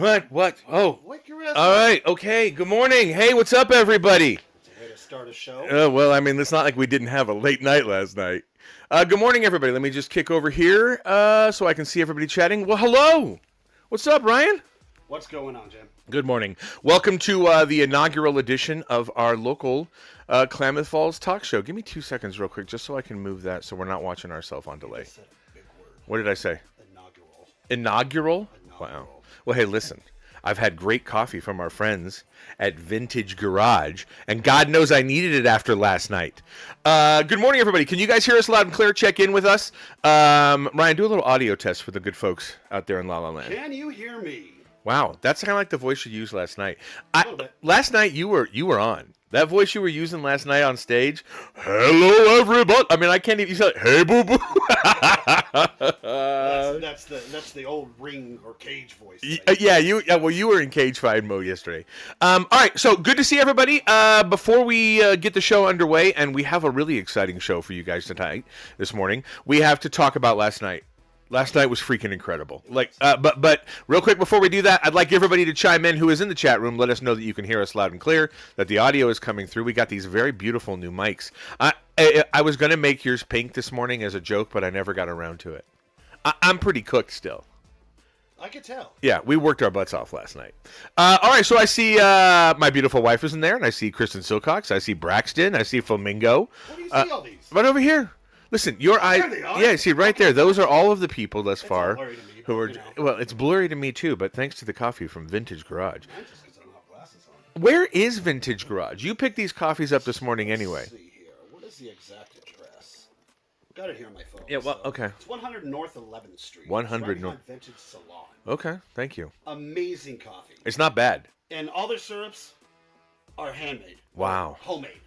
What? Oh. Wake your ass All up. right. Okay. Good morning. Hey, what's up, everybody? It's a way to start a show. Well, I mean, it's not like we didn't have a late night last night. Good morning, everybody. Let me just kick over here so I can see everybody chatting. Well, hello. What's up, Ryan? What's going on, Jim? Good morning. Welcome to the inaugural edition of our local Klamath Falls talk show. Give me 2 seconds real quick just so I can move that so we're not watching ourselves on delay. You said a big word. What did I say? Inaugural. Inaugural? Wow. Inaugural. Well, hey, listen. I've had great coffee from our friends at Vintage Garage, and God knows I needed it after last night. Good morning, everybody. Can you guys hear us loud and clear? Check in with us. Ryan, do a little audio test for the good folks out there in La La Land. Can you hear me? Wow, that's kind of like the voice you used last night. little bit. Last night you were on. That voice you were using last night on stage. Hello, everybody. I mean, I can't even. You said, like, hey, boo boo. That's the old ring or cage voice. Well, you were in cage fight mode yesterday. All right, so good to see everybody. Before we get the show underway, and we have a really exciting show for you guys tonight, this morning, we have to talk about last night. Last night was freaking incredible. But real quick before we do that, I'd like everybody to chime in who is in the chat room. Let us know that you can hear us loud and clear, that the audio is coming through. We got these very beautiful new mics. I was going to make yours pink this morning as a joke, but I never got around to it. I'm pretty cooked still. I could tell. Yeah, we worked our butts off last night. All right, so I see my beautiful wife is in there, and I see Kristen Silcox. I see Braxton. I see Flamingo. What do you see all these? Right over here. Listen, your eyes. There they are. Yeah, see right there. Those are all of the people thus far blurry to me, who are. you know. Well, it's blurry to me too, but thanks to the coffee from Vintage Garage. Mine just because I don't have glasses on. Where is Vintage Garage? You picked these coffees up this morning anyway. Let's see here. What is the exact address? Got it here on my phone. Yeah, well, okay. It's 100 North 11th Street. 100 It's right North- behind Vintage Salon. Okay, thank you. Amazing coffee. It's not bad. And all their syrups are handmade. Wow. Homemade.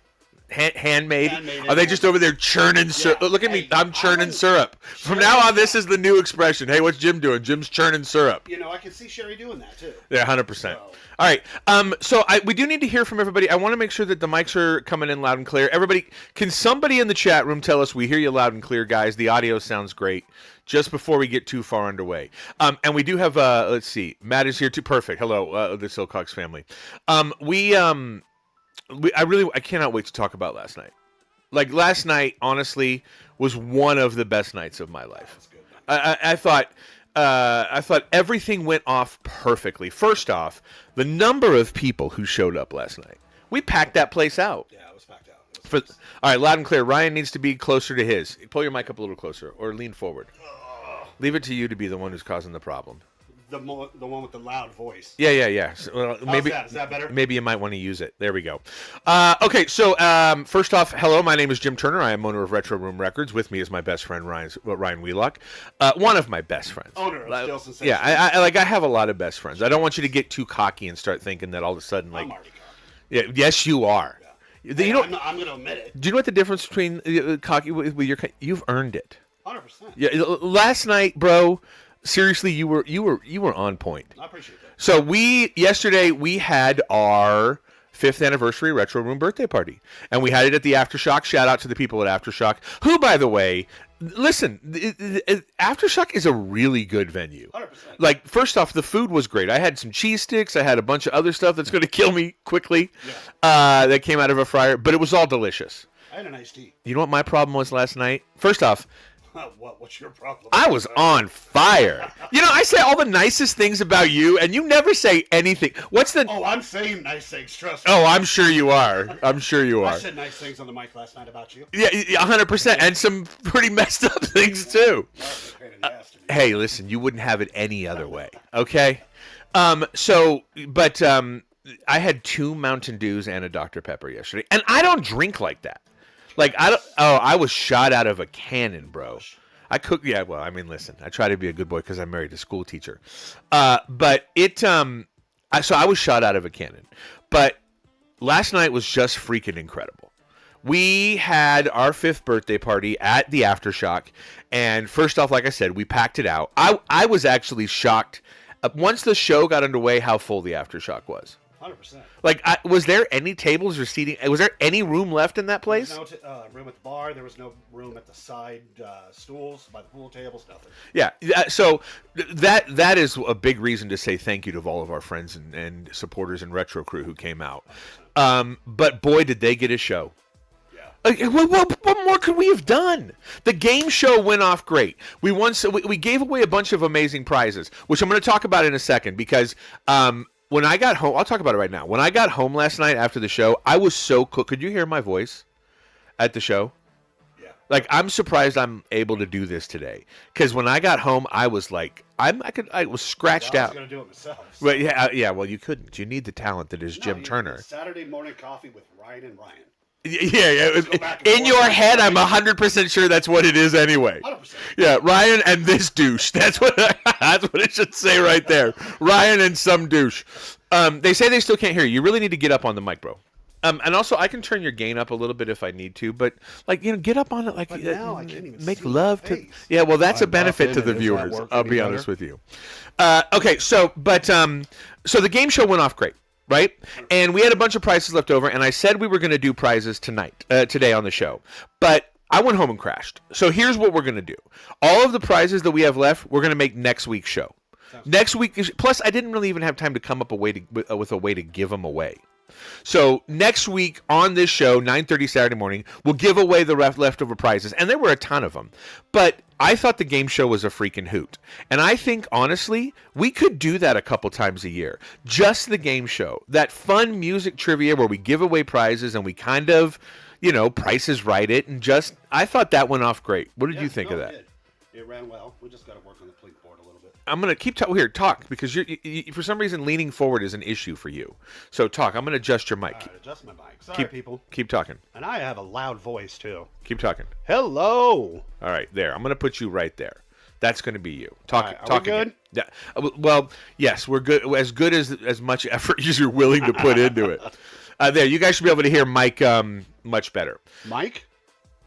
Handmade? Handmade Are they and just over there churning syrup? Yeah. Look at me, Hey, I'm churning I'm syrup. From churning now on, this syrup. is the new expression. Hey, what's Jim doing? Jim's churning syrup. You know, I can see Sherry doing that too. Yeah, 100%. So- All right. We do need to hear from everybody. I want to make sure that the mics are coming in loud and clear. Everybody, can somebody in the chat room tell us we hear you loud and clear, guys? The audio sounds great. Just before we get too far underway. And we do have, let's see, Matt is here too. Perfect. Hello, the Silcox family. I cannot wait to talk about last night. Like, last night, honestly, was one of the best nights of my life. That's good. I thought everything went off perfectly. First off, the number of people who showed up last night. We packed that place out. Yeah, it was packed out. It was nice. All right, loud and clear. Ryan needs to be closer to his. Pull your mic up a little closer or lean forward. Leave it to you to be the one who's causing the problem. The one with the loud voice. Yeah. So, maybe How's that? Is that better? Maybe you might want to use it. There we go. Okay, so first off, hello. My name is Jim Turner. I am owner of Retro Room Records. With me is my best friend Ryan Wheelock, one of my best friends. Owner of Still Sensations. Yeah, I have a lot of best friends. I don't want you to get too cocky and start thinking that all of a sudden, like, I'm already cocky. yeah, yes, you are. Yeah. You know, I'm going to admit it. do you know what the difference between cocky with your? You've earned it. 100%. Yeah, last night, bro. Seriously, you were on point. I appreciate that. So yesterday we had our 5th anniversary Retro Room birthday party, and we had it at the Aftershock. Shout out to the people at Aftershock, who, by the way, listen, Aftershock is a really good venue. 100%. Like, first off, the food was great. I had some cheese sticks. I had a bunch of other stuff that's going to kill me quickly. Yeah. That came out of a fryer, but it was all delicious. I had an iced tea. You know what my problem was last night? First off, What's your problem? I was on fire. You know, I say all the nicest things about you, and you never say anything. What's the... Oh, I'm saying nice things, trust me. Oh, I'm sure you are. I'm sure you I are. said nice things on the mic last night about you. Yeah, 100%. And some pretty messed up things, too. That was a pain in the ass to me. Hey, listen, you wouldn't have it any other way, okay? I had 2 Mountain Dews and a Dr. Pepper yesterday, and I don't drink like that. Like, I was shot out of a cannon, bro. I cook, yeah, well, I mean, listen, I try to be a good boy because I'm married to a school teacher. So I was shot out of a cannon. But last night was just freaking incredible. We had our 5th birthday party at the Aftershock, and first off, like I said, we packed it out. I was actually shocked once the show got underway how full the Aftershock was. 100%. Like, was there any tables or seating? Was there any room left in that place? There was no room at the bar. There was no room at the side stools, by the pool tables, nothing. Yeah. So that is a big reason to say thank you to all of our friends and supporters and Retro Crew who came out. But boy, did they get a show. What more could we have done? The game show went off great. We gave away a bunch of amazing prizes, which I'm going to talk about in a second because when I got home, I'll talk about it right now. When I got home last night after the show, I was so cool. Could you hear my voice at the show? Yeah. Like, I'm surprised I'm able to do this today because when I got home, I was like, I was scratched out. I was going to do it myself. Well, yeah. Well, you couldn't. You need the talent that is Jim Turner. Saturday morning coffee with Ryan and Ryan. Yeah. In your head, I'm 100% sure that's what it is anyway. 100%. Yeah, Ryan and this douche. That's what it should say right there. Ryan and some douche. They say they still can't hear you. You really need to get up on the mic, bro. And also, I can turn your gain up a little bit if I need to, but get up on it, like now I can't even make see love my to. face. Yeah, well, that's a I'm benefit to buffing, the and does that viewers. work I'll any be better? honest with you. Okay, so the game show went off great. Right? And we had a bunch of prizes left over, and I said we were going to do prizes today on the show. But I went home and crashed. So here's what we're going to do. All of the prizes that we have left, we're going to make next week's show. Next week, plus I didn't really even have time to come up with a way to give them away. So next week on this show, 9:30 Saturday morning, we'll give away the leftover prizes. And there were a ton of them. But I thought the game show was a freaking hoot. And I think, honestly, we could do that a couple times a year. Just the game show. That fun music trivia where we give away prizes and we kind of, Price is Right it. And I thought that went off great. What did you think of that? It ran well. We just got to work on the plate board a little bit. I'm going to keep talk because you for some reason leaning forward is an issue for you. So talk. I'm going to adjust your mic. All right, adjust my mic. Sorry, people. Keep talking. And I have a loud voice, too. Keep talking. Hello. All right, there. I'm going to put you right there. That's going to be you. Talk. All right, talk we good? Again. Yeah. Well, yes, we're good. As much effort as you're willing to put into it. There. You guys should be able to hear Mike much better. Mike?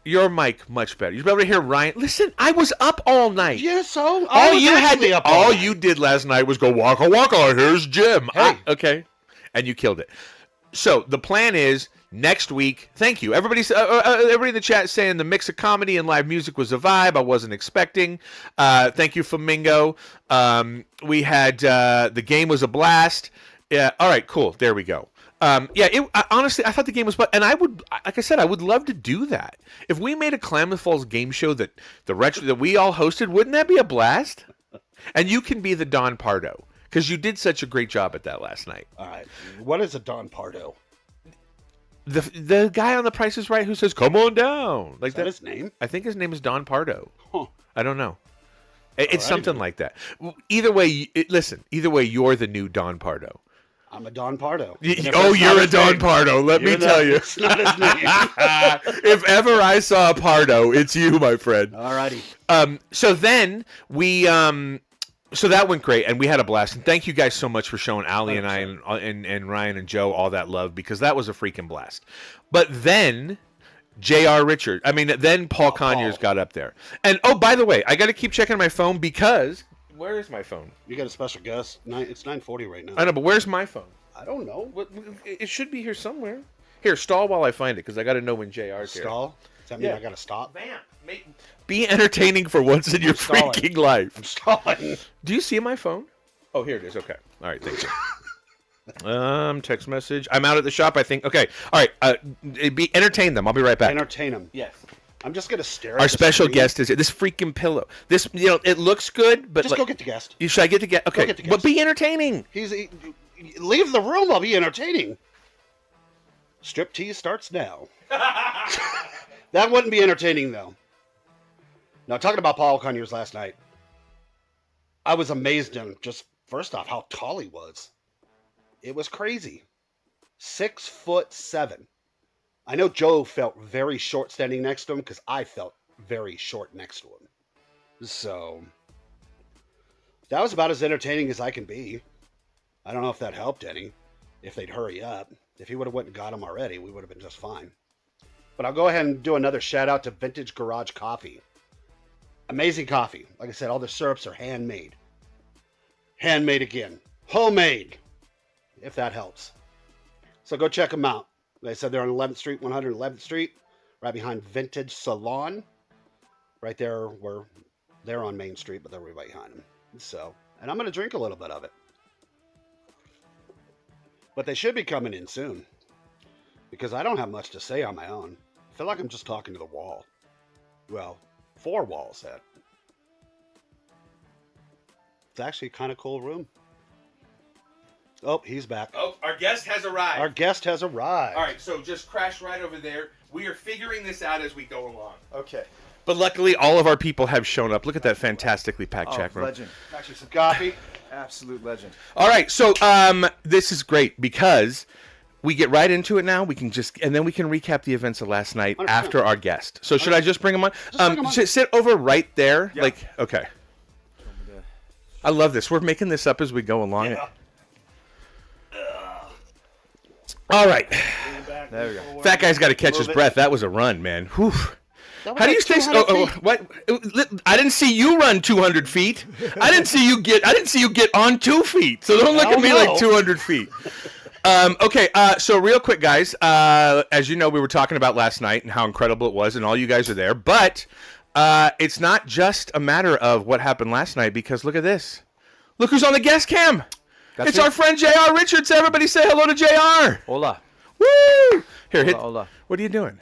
Your mic much better. You should be able to hear Ryan. Listen, I was up all night. Yeah, so all you did last night was go waka waka. Here's Jim. Hey. Okay, and you killed it. So the plan is next week. Thank you, everybody. Everybody in the chat saying the mix of comedy and live music was a vibe I wasn't expecting. Thank you, Flamingo. We had the game was a blast. Yeah. All right. Cool. There we go. Honestly, I thought the game was fun, and I would, like I said, I would love to do that. If we made a Klamath Falls game show that we all hosted, wouldn't that be a blast? And you can be the Don Pardo because you did such a great job at that last night. All right. What is a Don Pardo? The guy on The Price is Right who says, "Come on down," like Is that his name? I think his name is Don Pardo. Huh. I don't know. It's Alrighty. something like that. Either way, Either way, you're the new Don Pardo. I'm a Don Pardo. You're a Don Pardo. Let me tell you. It's not his name. If ever I saw a Pardo, it's you, my friend. Alrighty. So then we so that went great, and we had a blast. And thank you guys so much for showing Allie and I and Ryan and Joe all that love because that was a freaking blast. But then then Paul Conyers got up there. And oh, by the way, I got to keep checking my phone because where is my phone? You got a special guest. It's 9:40 right now. I know, but where's my phone? I don't know. It should be here somewhere. Here, stall while I find it because I got to know when JR's here. Stall? Does that mean Yeah. I got to stop? Vamp. Be entertaining for once in your stalling. freaking life. I'm stalling. Do you see my phone? Oh, here it is. Okay. All right. Thank you. Text message. I'm out at the shop, I think. Okay. All right. Entertain them. I'll be right back. Entertain him. Yes. I'm just gonna stare at Our the special screen. guest is here. This freaking pillow. This, it looks good, but Just go get the guest. Should I get the guest? Okay. get the But guest. be entertaining. Leave the room. I'll be entertaining. Striptease starts now. That wouldn't be entertaining though. Now talking about Paul Conyers last night, I was amazed at him. Just first off, how tall he was. It was crazy. 6'7". I know Joe felt very short standing next to him because I felt very short next to him. So that was about as entertaining as I can be. I don't know if that helped any. If they'd hurry up. If he would have went and got him already, we would have been just fine. But I'll go ahead and do another shout out to Vintage Garage Coffee. Amazing coffee. Like I said, all the syrups are handmade. Handmade again. Homemade. If that helps. So go check them out. They said they're on 11th Street, 111th Street, right behind Vintage Salon. Right there where they're on Main Street, but they're right behind them. So, and I'm going to drink a little bit of it. But they should be coming in soon. Because I don't have much to say on my own. I feel like I'm just talking to the wall. Well, 4 walls, that. It's actually a kind of cool room. Oh, he's back. Oh, our guest has arrived. Our guest has arrived. All right, so just crash right over there. We are figuring this out as we go along. Okay. But luckily, all of our people have shown up. Look at that fantastically packed chat room. Legend. Actually, some coffee. Absolute legend. All right, so this is great because we get right into it now. We can and then we can recap the events of last night 100%. after our guest. So should I just bring him on? bring him on. Sit over right there. Yeah. Okay. I love this. We're making this up as we go along. Yeah. All right. There we go. Fat guy's got to catch his breath. That was a run, man. Whew. How do you stay? What? I didn't see you run 200 feet. I didn't see you get on 2 feet. So don't look at me like 200 feet. Okay. So real quick, guys. As you know, we were talking about last night and how incredible it was, and all you guys are there. But it's not just a matter of what happened last night, because look at this. Look who's on the guest cam. It's our friend J.R. Richards. Everybody say hello to J.R. Hola. Woo! Here, hit. Hola. What are you doing?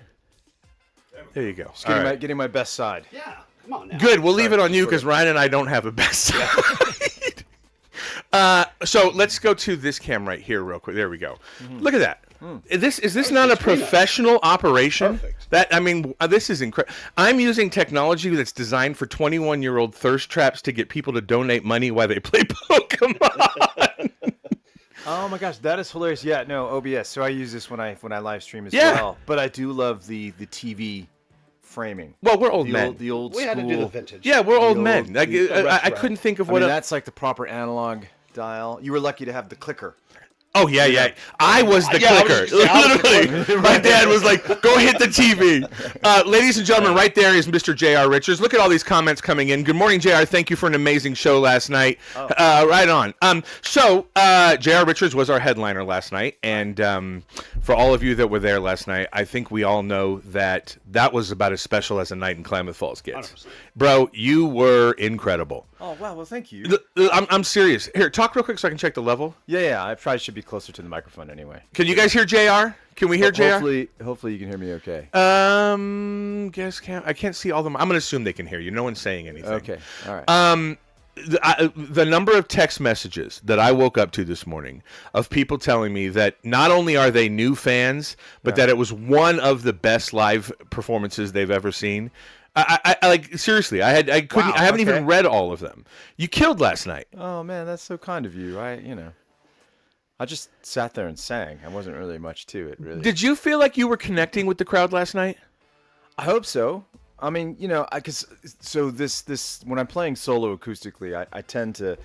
There you go. Just All right. getting my best side. Yeah, come on now. Good. We'll leave it on you because Ryan and I don't have a best side. So let's go to this cam right here real quick. There we go. Look at that. Is this not a professional operation? Perfect. This is incredible. I'm using technology that's designed for 21-year-old thirst traps to get people to donate money while they play Pokemon. Oh my gosh, that is hilarious. Yeah, no, OBS. So I use this when I live stream as Yeah. well. But I do love the TV framing. Well, we're old men. The old We school. had to do the vintage. Yeah, we're old the men. old- Like, the I retro. couldn't think of I what. mean, that's like the proper analog dial. You were lucky to have the clicker. Oh, yeah. I was the Yeah, I was clicker. just- I was the Literally. My dad was like, go hit the TV. Ladies and gentlemen, right there is Mr. J.R. Richards. Look at all these comments coming in. Good morning, J.R. Thank you for an amazing show last night. Right on. So J.R. Richards was our headliner last night. And for all of you that were there last night, I think we all know that was about as special as a night in Klamath Falls gets. 100%. Bro, you were incredible. Oh wow, well thank you. I'm serious. Here, talk real quick so I can check the level. Yeah, I probably should be closer to the microphone anyway. Can you guys hear JR? Can we hear JR? Hopefully you can hear me okay. I can't see all them. I'm gonna assume they can hear you. No one's saying anything. Okay, all right. The number of text messages that I woke up to this morning of people telling me that not only are they new fans, but that it was one of the best live performances they've ever seen. I like seriously. I haven't even read all of them. You killed last night. Oh man, that's so kind of you. I just sat there and sang. I wasn't really much to it, really. Did you feel like you were connecting with the crowd last night? I hope so. I mean, this when I'm playing solo acoustically, I tend to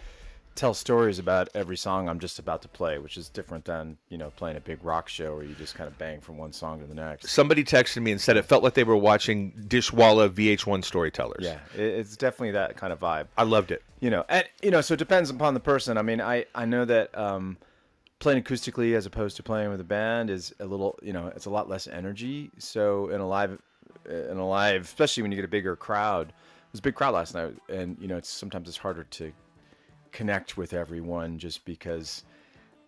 tell stories about every song I'm just about to play, which is different than, playing a big rock show where you just kind of bang from one song to the next. Somebody texted me and said it felt like they were watching Dishwalla VH1 storytellers. Yeah, it's definitely that kind of vibe. I loved it. So it depends upon the person. I mean, I know that playing acoustically as opposed to playing with a band is a little, it's a lot less energy. So in a live, especially when you get a bigger crowd, it was a big crowd last night, and sometimes it's harder to connect with everyone just because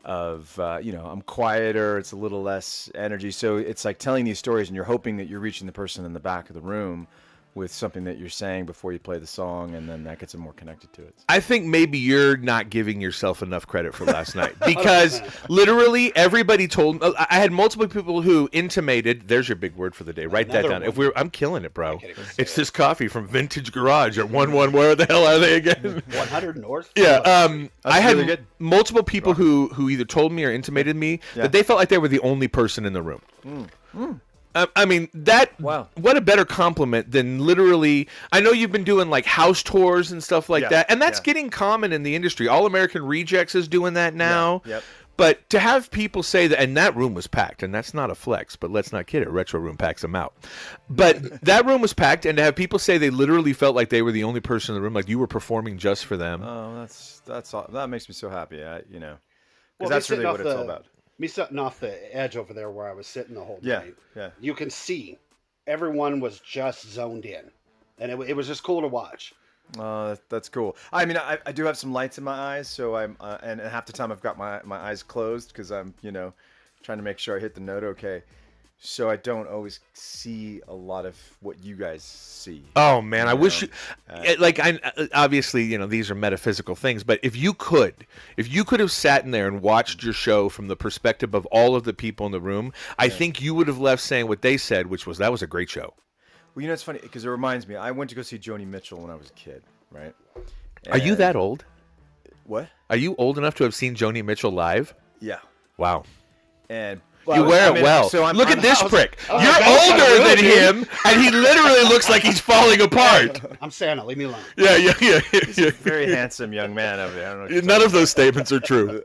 of I'm quieter, it's a little less energy, so it's like telling these stories and you're hoping that you're reaching the person in the back of the room with something that you're saying before you play the song, and then that gets them more connected to it. I think maybe you're not giving yourself enough credit for last night, because literally everybody told. I had multiple people who intimated. There's your big word for the day. Write that down. I'm killing it, bro. It's this coffee from Vintage Garage at 11. Where the hell are they again? 100 North. Yeah. I had really good. multiple people who either told me or intimated me that they felt like they were the only person in the room. I mean, Wow. What a better compliment than literally. I know you've been doing like house tours and stuff like that, and that's getting common in the industry. All American Rejects is doing that now. Yep. But to have people say that, and that room was packed, and that's not a flex, but let's not kid it. Retro Room packs them out. But that room was packed, and to have people say they literally felt like they were the only person in the room, like you were performing just for them. Oh, that makes me so happy. Because Well, that's they really sitting what off it's all about. Me sitting off the edge over there where I was sitting the whole Yeah, night. yeah. You can see everyone was just zoned in, and it was just cool to watch. That's cool. I mean, I do have some lights in my eyes, so I'm and half the time I've got my eyes closed because I'm trying to make sure I hit the note okay. So I don't always see a lot of what you guys see. Oh man, I you wish know? like I obviously, these are metaphysical things, but if you could have sat in there and watched your show from the perspective of all of the people in the room, I think you would have left saying what they said, which was that was a great show. Well, it's funny because it reminds me. I went to go see Joni Mitchell when I was a kid, right? Are you And- that old? What? Are you old enough to have seen Joni Mitchell live? Yeah. Wow. And You wear it well. So Look at this prick. I was You're like, that's kinda older rude, than dude. him, and he literally looks like he's falling apart. I'm Santa. Leave me alone. Yeah. very handsome young man over there. I don't know what you're None of those statements are true.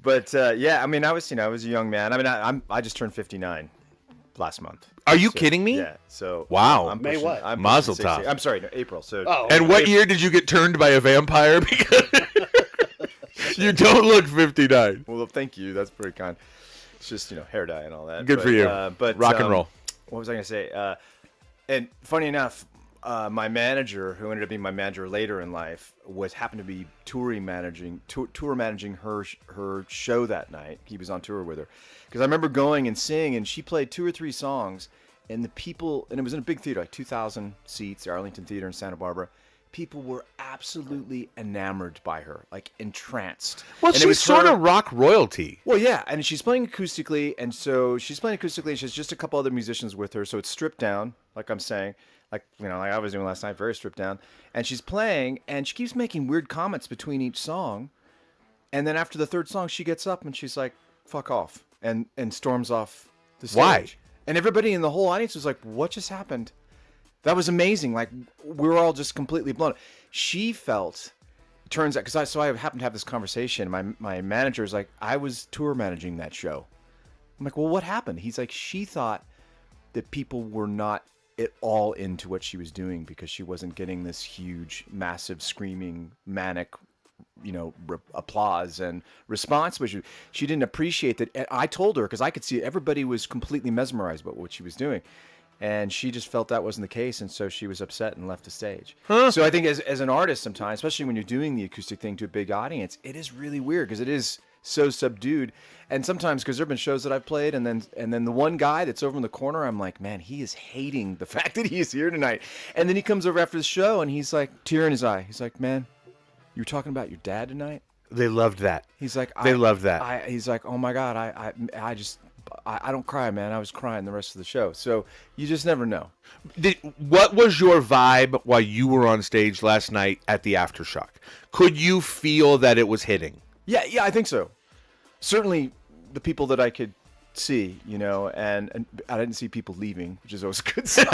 But yeah, I mean, I was a young man. I mean, I just turned 59 last month. Are you kidding me? Yeah. So Wow. I'm May pushing, what? I'm Mazel pushing 60. tov. I'm sorry, no, April. So Oh, And what year did you get turned by a vampire? Because you don't look 59. well, thank you. That's very kind. It's just hair dye and all that. Good for you. But Rock and roll. What was I gonna say? And funny enough, my manager, who ended up being my manager later in life, happened to be tour managing her show that night. He was on tour with her, because I remember going and seeing, and she played 2 or 3 songs, and the people, and it was in a big theater, like 2,000 seats, Arlington Theater in Santa Barbara. People were absolutely enamored by her, like entranced. Well, And it she's was sort her- of rock royalty. well, yeah, and she's playing acoustically, and so she's playing acoustically, and she has just a couple other musicians with her, so it's stripped down, like I'm saying, like like I was doing last night, very stripped down. And she's playing, and she keeps making weird comments between each song, and then after the third song, she gets up and she's like, "Fuck off," and storms off the stage. Why? And everybody in the whole audience was like, "What just happened?" That was amazing. Like, we were all just completely blown. She felt, turns out, because I happened to have this conversation. My manager's like, I was tour managing that show. I'm like, well, what happened? He's like, she thought that people were not at all into what she was doing because she wasn't getting this huge, massive, screaming, manic, applause and response. But she didn't appreciate that. And I told her, because I could see everybody was completely mesmerized by what she was doing. And she just felt that wasn't the case, and so she was upset and left the stage. So I think as an artist sometimes, especially when you're doing the acoustic thing to a big audience, it is really weird because it is so subdued. And sometimes, because there have been shows that I've played, and then the one guy that's over in the corner, I'm like, man, he is hating the fact that he's here tonight. And then he comes over after the show, and he's like, tear in his eye. He's like, man, you were talking about your dad tonight? They loved that. He's like, They loved that. He's like, oh my God, I don't cry, man. I was crying the rest of the show. So you just never know. What was your vibe while you were on stage last night at the Aftershock? Could you feel that it was hitting? Yeah, I think so. Certainly the people that I could see, and I didn't see people leaving, which is always a good sign.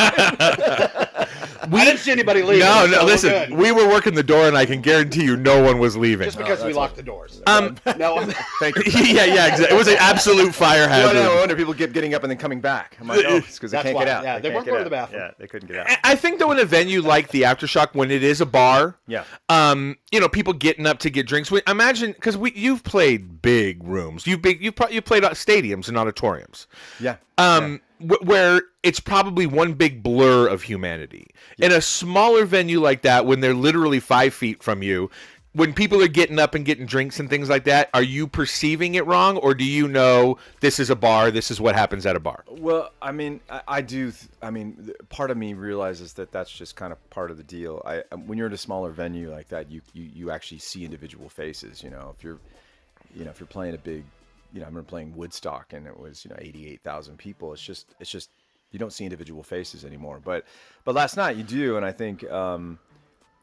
I didn't see anybody leaving. No, so we're listen, good. we were working the door, and I can guarantee you no one was leaving. Just because we locked the doors. Um, No, Thank you. yeah, exactly. It was an absolute fire hazard. No, I wonder people keep getting up and then coming back. I'm like, oh, it's because they That's can't why. get out. Yeah, they weren't can't going get to the out. bathroom. Yeah, they couldn't get out. I think though in a venue like the Aftershock, when it is a bar, Yeah. People getting up to get drinks. Imagine, because you've played big rooms, you've played stadiums and auditoriums, Yeah. where it's probably one big blur of humanity. In a smaller venue like that, when they're literally 5 feet from you, when people are getting up and getting drinks and things like that, are you perceiving it wrong, or do you know this is a bar, this is what happens at a bar? Well, I mean, I do. I mean, part of me realizes that that's just kind of part of the deal. When you're in a smaller venue like that, you actually see individual faces. If you're playing a big, I remember playing Woodstock and it was 88,000 people. It's just you don't see individual faces anymore. But last night you do, and I think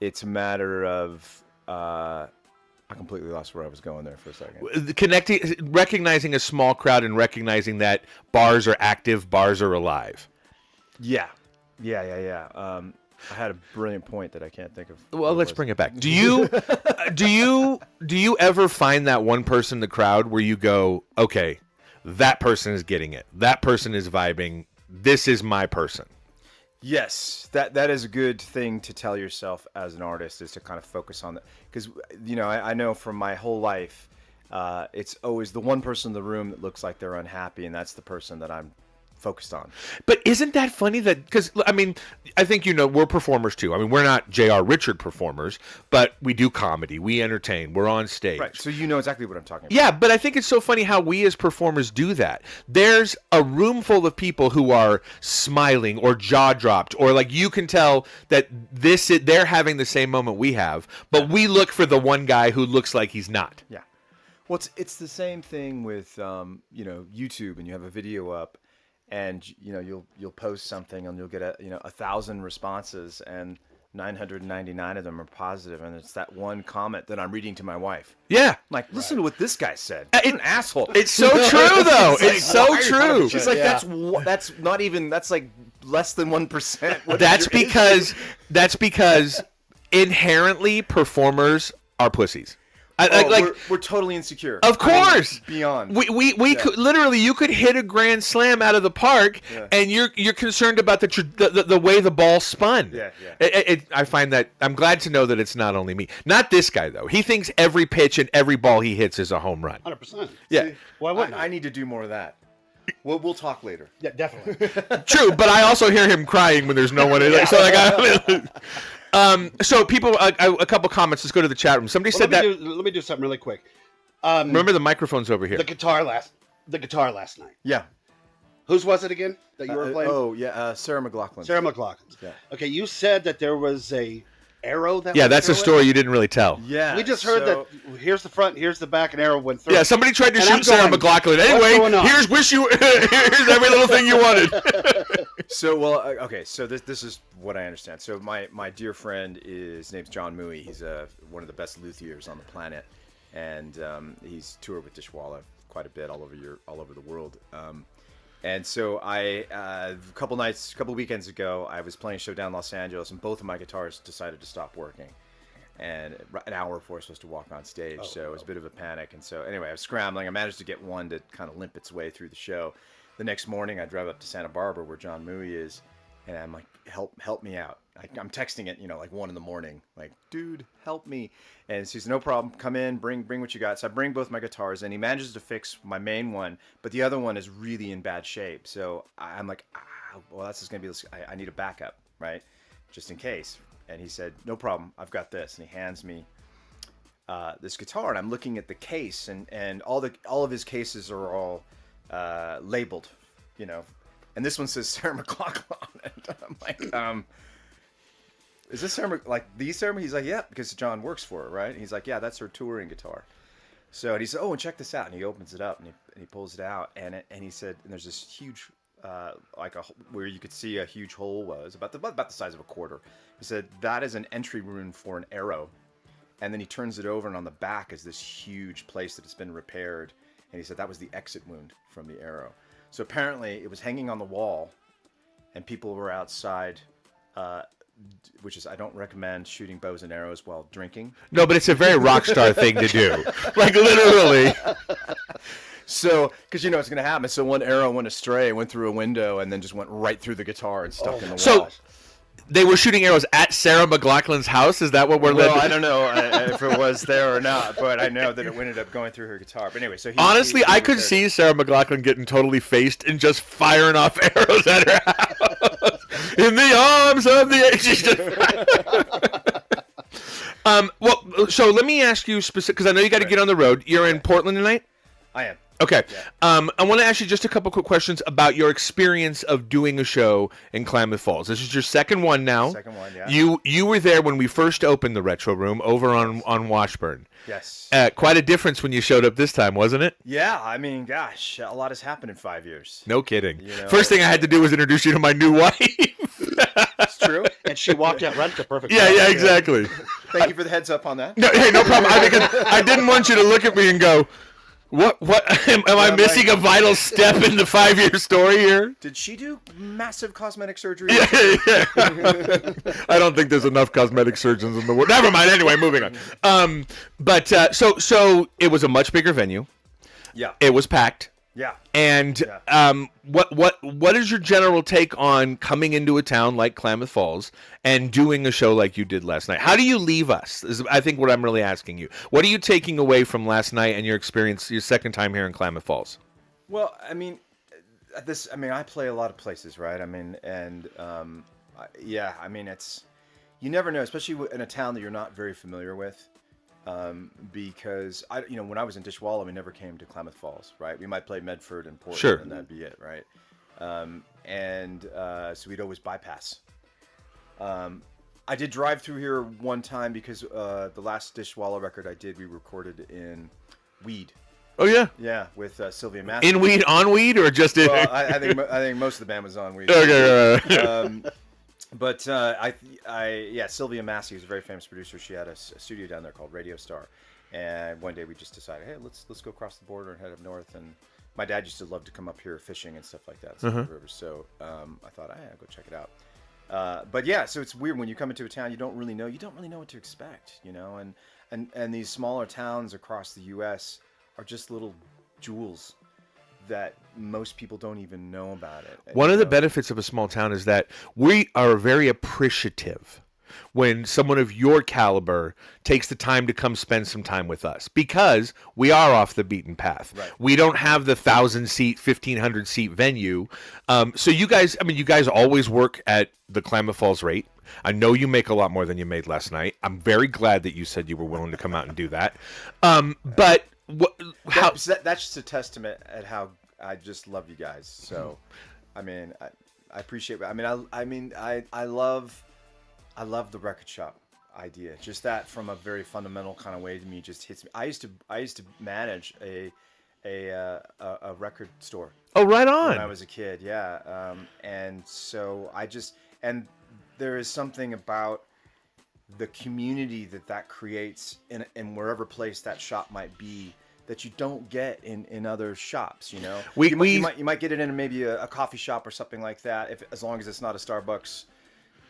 it's a matter of. I completely lost where I was going there for a second. Recognizing a small crowd and recognizing that bars are active, bars are alive. Yeah. I had a brilliant point that I can't think of. Well, let's bring it back. Do you ever find that one person in the crowd where you go, okay, that person is getting it, that person is vibing, this is my person? Yes, that is a good thing to tell yourself as an artist, is to kind of focus on that. Because, I know from my whole life, it's always the one person in the room that looks like they're unhappy, and that's the person that I'm focused on. But isn't that funny that, because, I mean, I think, we're performers too. I mean, we're not J.R. Richard performers, but we do comedy. We entertain. We're on stage. Right, so you know exactly what I'm talking about. Yeah, but I think it's so funny how we as performers do that. There's a room full of people who are smiling or jaw dropped, or like you can tell that they're having the same moment we have, but we look for the one guy who looks like he's not. Yeah. Well, it's the same thing with YouTube, and you have a video up, and you'll post something and you'll get 1,000 responses, and 999 of them are positive, and it's that one comment that I'm reading to my wife. Yeah. I'm like, listen to what this guy said. What an asshole. It's so true, though. It's so true. She's like, that's not even, that's like less than 1%. That's because inherently performers are pussies. We're totally insecure. Of course, beyond. We could literally, you could hit a grand slam out of the park, and you're concerned about the way the ball spun. Yeah. I find that, I'm glad to know that it's not only me. Not this guy though. He thinks every pitch and every ball he hits is a home run. 100%. Yeah. See, why wouldn't I need to do more of that. We'll talk later. Yeah, definitely. True, but I also hear him crying when there's no one. So people, a couple comments. Let's go to the chat room. Somebody said that. Let me do something really quick. Remember, the microphone's over here. The guitar last night. Yeah. Whose was it again that you were playing? Sarah McLachlan. Sarah McLachlan's. Yeah. Okay, you said that there was a arrow that. Yeah, went that's a through story it? you didn't really tell. Yeah. We just heard that. Here's the front. Here's the back. An arrow went through. Yeah, somebody tried to And shoot I'm Sarah going, McLachlan. Anyway, here's every little thing you wanted. So okay. So this is what I understand. So my dear friend his name's John Mui. He's one of the best luthiers on the planet, and he's toured with Dishwalla quite a bit all over the world. And so a couple weekends ago, I was playing a show down in Los Angeles, and both of my guitars decided to stop working. And an hour before I was supposed to walk on stage, so it was a bit of a panic. And so anyway, I was scrambling. I managed to get one to kind of limp its way through the show. The next morning, I drive up to Santa Barbara, where John Mui is, and I'm like, help me out. I'm texting it, like 1 a.m, like, dude, help me. And she says, no problem, come in, bring what you got. So I bring both my guitars, and he manages to fix my main one, but the other one is really in bad shape. So I'm like, well, that's just gonna be, I need a backup, right, just in case. And he said, no problem, I've got this. And he hands me this guitar, and I'm looking at the case, and all of his cases are all labeled, and this one says Sarah McLachlan on it. I'm like, is this Sarah, the Sarah? He's like, yeah, because John works for her, right? He's like, yeah, that's her touring guitar. So, and he said, oh, and check this out. And he opens it up, and he pulls it out, and he said, and there's this huge, where you could see a huge hole was about the size of a quarter. He said, that is an entry wound for an arrow. And then he turns it over, and on the back is this huge place that has been repaired. And he said that was the exit wound from the arrow. So apparently it was hanging on the wall, and people were outside, which is, I don't recommend shooting bows and arrows while drinking. No, but it's a very rock star thing to do. Like, literally. So, because it's going to happen. So one arrow went astray, went through a window, and then just went right through the guitar and stuck in the wall. So they were shooting arrows at Sarah McLachlan's house? Is that what we're led to? I don't know if it was there or not, but I know that it ended up going through her guitar. But anyway, so honestly, I could see Sarah McLachlan getting totally faced and just firing off arrows at her house. In the arms of the well, so let me ask you specific, because I know you got to get on the road. You're in Portland tonight? I am. Okay. Yeah. I want to ask you just a couple quick questions about your experience of doing a show in Klamath Falls. This is your second one now. Second one, yeah. You were there when we first opened the Retro Room over on Washburn. Yes. Quite a difference when you showed up this time, wasn't it? Yeah, I mean, gosh, a lot has happened in 5 years. No kidding. First thing I had to do was introduce you to my new wife. It's true. And she walked out right at the perfect Yeah, time. yeah, exactly. Thank you for the heads up on that. No, hey, no problem. I didn't want you to look at me and go, What am I missing a vital step in the 5-year story here? Did she do massive cosmetic surgery? Yeah. I don't think there's enough cosmetic surgeons in the world. Never mind. Anyway, moving on. So it was a much bigger venue. Yeah. It was packed. Yeah. And what is your general take on coming into a town like Klamath Falls and doing a show like you did last night? How do you leave us? Is I think what I'm really asking you. What are you taking away from last night and your experience, your second time here in Klamath Falls? Well, I mean, I play a lot of places, right? I mean, and yeah, I mean, you never know, especially in a town that you're not very familiar with. Because when I was in Dishwalla, we never came to Klamath Falls, right? We might play Medford and Portland, Sure. and that'd be it, right? So we'd always bypass. I did drive through here one time because the last Dishwalla record I did, we recorded in Weed. Oh yeah, Yeah, with Sylvia Massey. in Weed, on Weed, or just in? Well, I think most of the band was on Weed. Okay, right. But Sylvia Massey was a very famous producer. She had a studio down there called Radio Star, and one day we just decided, hey, let's go across the border and head up north. And my dad used to love to come up here fishing and stuff like that, the river. So I thought, I'll go check it out. But yeah, so it's weird when you come into a town, you don't really know what to expect, and these smaller towns across the U.S. are just little jewels that most people don't even know about it. One of the benefits of a small town is that we are very appreciative when someone of your caliber takes the time to come spend some time with us, because we are off the beaten path. Right. We don't have the 1,000-seat, 1,500-seat venue. So you guys always work at the Klamath Falls rate. I know you make a lot more than you made last night. I'm very glad that you said you were willing to come out and do that. But that's just a testament at how I just love you guys. So, I mean, I appreciate it. I love the record shop idea. Just that from a very fundamental kind of way to me just hits me. I used to manage a record store. Oh, right on. When I was a kid, yeah. And so and there is something about the community that creates in wherever place that shop might be that you don't get in other shops. You might get it in maybe a coffee shop or something like that, as long as it's not a Starbucks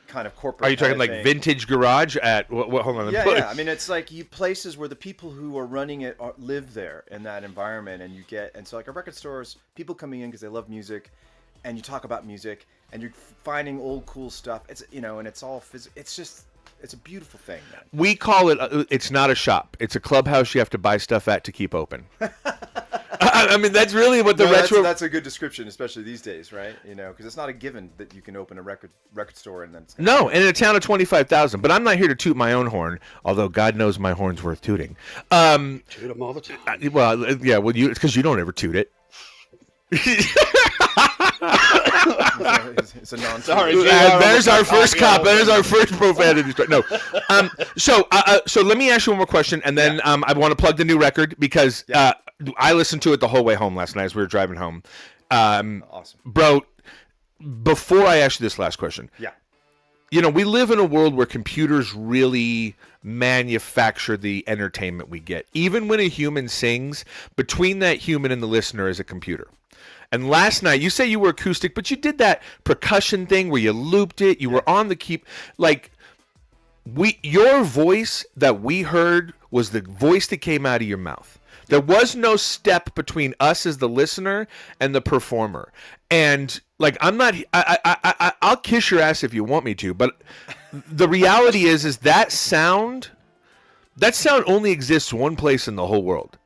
kind of corporate. Are you talking like thing. Vintage Garage at what? Hold on. Yeah. I mean, it's like places where the people who are running it live there in that environment, and so like a record stores, people coming in because they love music, and you talk about music, and you're finding old cool stuff. It's and it's all it's just. It's a beautiful thing, man. We call it, it's not a shop. It's a clubhouse you have to buy stuff at to keep open. I mean, that's really what the retro... That's a good description, especially these days, right? Because it's not a given that you can open a record store and then... No, and in a town of 25,000. But I'm not here to toot my own horn, although God knows my horn's worth tooting. Toot them all the time. It's because you don't ever toot it. It's a non. Sorry, there's our first cop. There's our first profanity. No. So let me ask you one more question, and then I want to plug the new record because I listened to it the whole way home last night as we were driving home. Awesome, bro. Before I ask you this last question, we live in a world where computers really manufacture the entertainment we get. Even when a human sings, between that human and the listener is a computer. And last night, you say you were acoustic, but you did that percussion thing where you looped it. You were on the key. Like, your voice that we heard was the voice that came out of your mouth. There was no step between us as the listener and the performer. And, like, I'll kiss your ass if you want me to, but the reality is that sound only exists one place in the whole world.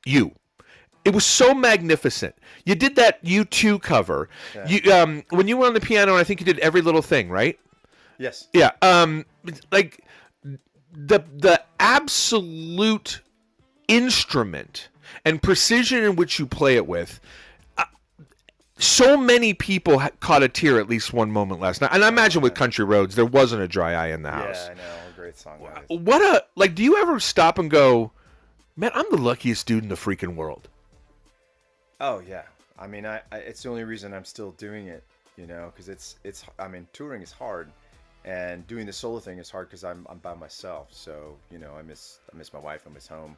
You. It was so magnificent. You did that U2 cover. Yeah. When you were on the piano, I think you did Every Little Thing, right? Yes. Yeah. Like the absolute instrument and precision in which you play it with. So many people caught a tear at least one moment last night. And I imagine with Country Roads, there wasn't a dry eye in the house. Yeah, I know. A great song. Do you ever stop and go, man, I'm the luckiest dude in the freaking world? Oh yeah, I mean, it's the only reason I'm still doing it, because touring is hard, and doing the solo thing is hard because I'm by myself. So I miss my wife, I miss home,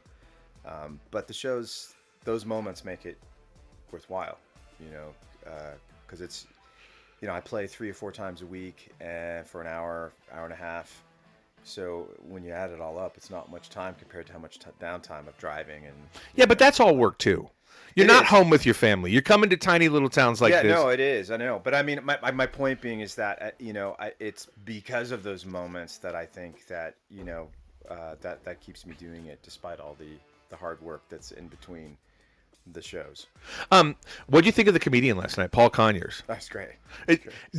but the shows, those moments make it worthwhile, because it's, I play 3 or 4 times a week, and for an hour and a half, So when you add it all up, it's not much time compared to how much downtime of driving and. Yeah, but that's all work too. You're It not is. home with your family. You're coming to tiny little towns like Yeah, this. no, it is. I know, but I mean, my point being is that it's because of those moments that I think that that keeps me doing it despite all the hard work that's in between the shows. What do you think of the comedian last night, Paul Conyers? That's great.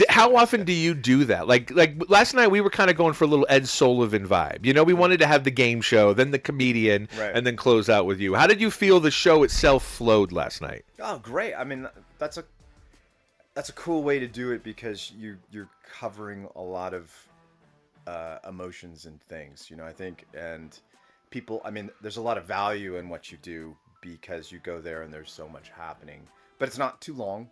How often do you do that? Like last night, we were kind of going for a little Ed Sullivan vibe. You know, we wanted to have the game show, then the comedian, Right. and then close out with you. How did you feel the show itself flowed last night? Oh, great. I mean, that's a cool way to do it because you're covering a lot of emotions and things. I think, and people. I mean, there's a lot of value in what you do because you go there and there's so much happening, but it's not too long.